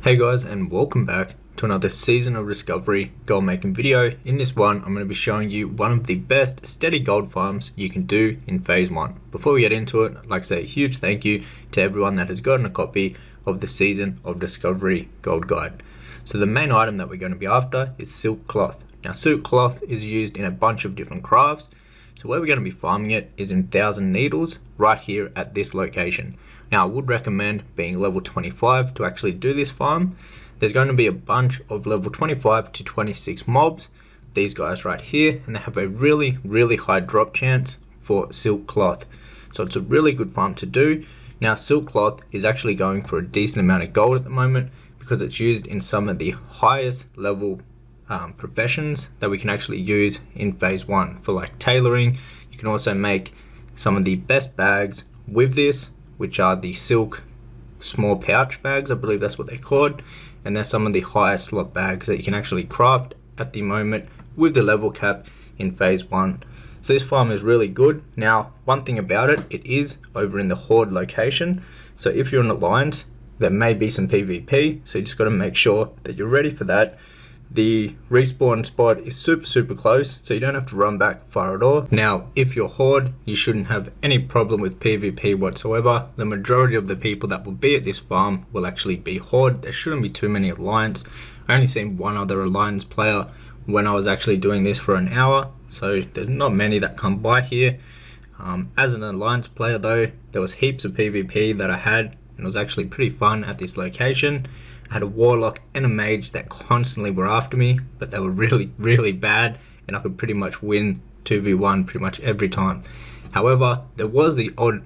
Hey guys, and welcome back to another season of Discovery gold making video. In this one, I'm going to be showing you one of the best steady gold farms you can do in phase 1. Before we get into it, I'd like to say a huge thank you to everyone that has gotten a copy of the Season of Discovery gold guide. So the main item that we're going to be after is silk cloth. Now silk cloth is used in a bunch of different crafts. So where we're going to be farming it is in 1000 needles right here at this location. Now I would recommend being level 25 to actually do this farm. There's going to be a bunch of level 25 to 26 mobs, these guys right here, and they have a really high drop chance for silk cloth. So it's a really good farm to do. Now silk cloth is actually going for a decent amount of gold at the moment because it's used in some of the highest level professions that we can actually use in phase 1 for like tailoring. You can also make some of the best bags with this, which are the silk small pouch bags, I believe that's what they're called, and they're some of the highest slot bags that you can actually craft at the moment with the level cap in phase 1. So this farm is really good. Now one thing about it, it is over in the horde location, so if you're in alliance there may be some PvP, so you just got to make sure that you're ready for that. The respawn spot is super close, so you don't have to run back far at all. Now if you're horde, you shouldn't have any problem with PvP whatsoever. The majority of the people that will be at this farm will actually be horde. There shouldn't be too many alliance. I only seen one other alliance player when I was actually doing this for an hour, so there's not many that come by here. As an alliance player though, there was heaps of PvP that I had, and it was actually pretty fun at this location. I had a warlock and a mage that constantly were after me, but they were really bad, and I could pretty much win 2v1 pretty much every time. However, there was the odd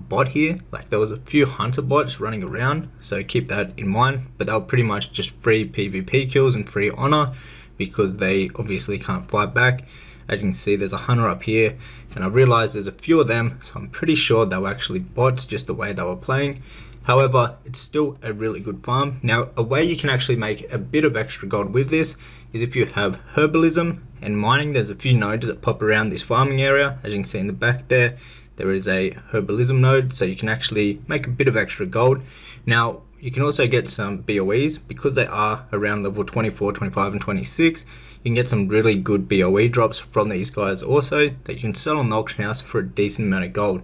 bot here, like there was a few hunter bots running around, so keep that in mind, but they were pretty much just free PvP kills and free honor because they obviously can't fight back. As you can see, there's a hunter up here, and I realized there's a few of them, so I'm pretty sure they were actually bots just the way they were playing. However, it's still a really good farm. Now, a way you can actually make a bit of extra gold with this is if you have herbalism and mining. There's a few nodes that pop around this farming area. As you can see in the back there, there is a herbalism node, so you can actually make a bit of extra gold. Now, you can also get some BOEs because they are around level 24, 25, and 26. You can get some really good BOE drops from these guys also that you can sell on the auction house for a decent amount of gold.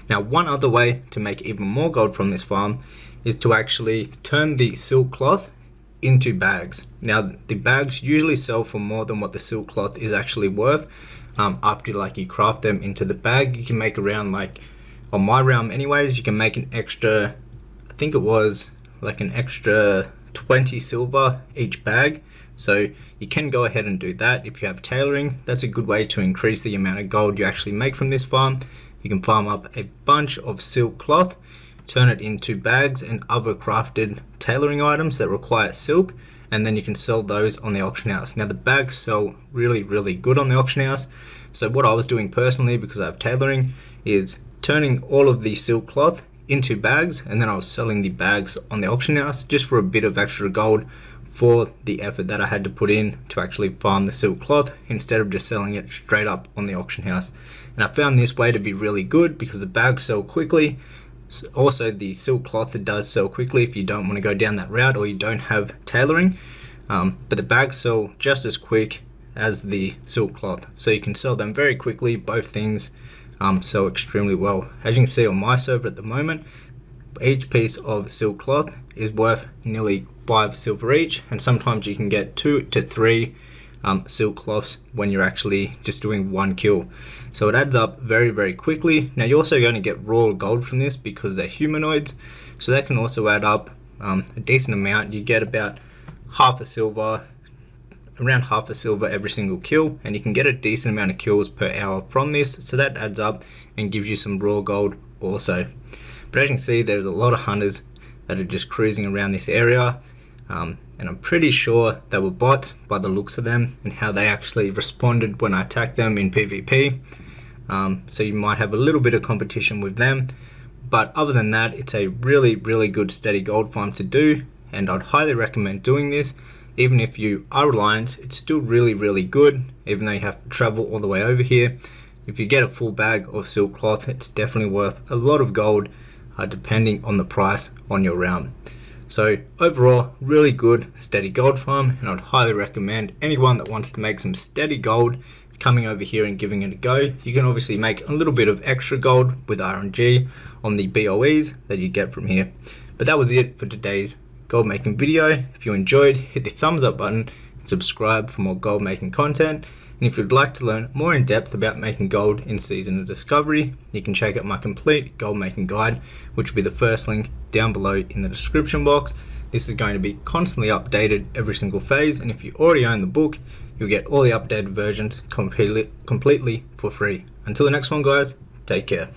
Now one other way to make even more gold from this farm is to actually turn the silk cloth into bags. Now the bags usually sell for more than what the silk cloth is actually worth. After you craft them into the bag, you can make around, like on my realm anyways, you can make an extra, I think it was like an extra 20 silver each bag. So you can go ahead and do that if you have tailoring. That's a good way to increase the amount of gold you actually make from this farm. You can farm up a bunch of silk cloth, turn it into bags and other crafted tailoring items that require silk, and then you can sell those on the auction house. Now the bags sell really good on the auction house. So what I was doing personally, because I have tailoring, is turning all of the silk cloth into bags, and then I was selling the bags on the auction house just for a bit of extra gold for the effort that I had to put in to actually farm the silk cloth instead of just selling it straight up on the auction house. And I found this way to be really good because the bags sell quickly. Also the silk cloth, it does sell quickly if you don't want to go down that route or you don't have tailoring. But the bags sell just as quick as the silk cloth. So you can sell them very quickly. Both things sell extremely well. As you can see on my server at the moment, each piece of silk cloth is worth nearly 5 silver each, and sometimes you can get 2 to 3 silk cloths when you're actually just doing one kill. So it adds up very quickly. Now you're also going to get raw gold from this because they're humanoids, so that can also add up a decent amount. You get about half a silver, around half a silver every single kill, and you can get a decent amount of kills per hour from this, so that adds up and gives you some raw gold also. But as you can see, there's a lot of hunters that are just cruising around this area, and I'm pretty sure they were bots by the looks of them and how they actually responded when I attacked them in PvP. So you might have a little bit of competition with them, but other than that, it's a really good steady gold farm to do, and I'd highly recommend doing this. Even if you are alliance, it's still really good, even though you have to travel all the way over here. If you get a full bag of silk cloth, it's definitely worth a lot of gold, depending on the price on your realm. So overall, really good steady gold farm, and I'd highly recommend anyone that wants to make some steady gold coming over here and giving it a go. You can obviously make a little bit of extra gold with RNG on the BOEs that you get from here. But that was it for today's gold making video. If you enjoyed, hit the thumbs up button, subscribe for more gold making content. And if you'd like to learn more in depth about making gold in Season of Discovery, you can check out my complete gold making guide, which will be the first link down below in the description box. This is going to be constantly updated every single phase, and if you already own the book, you'll get all the updated versions completely for free. Until the next one, guys, take care.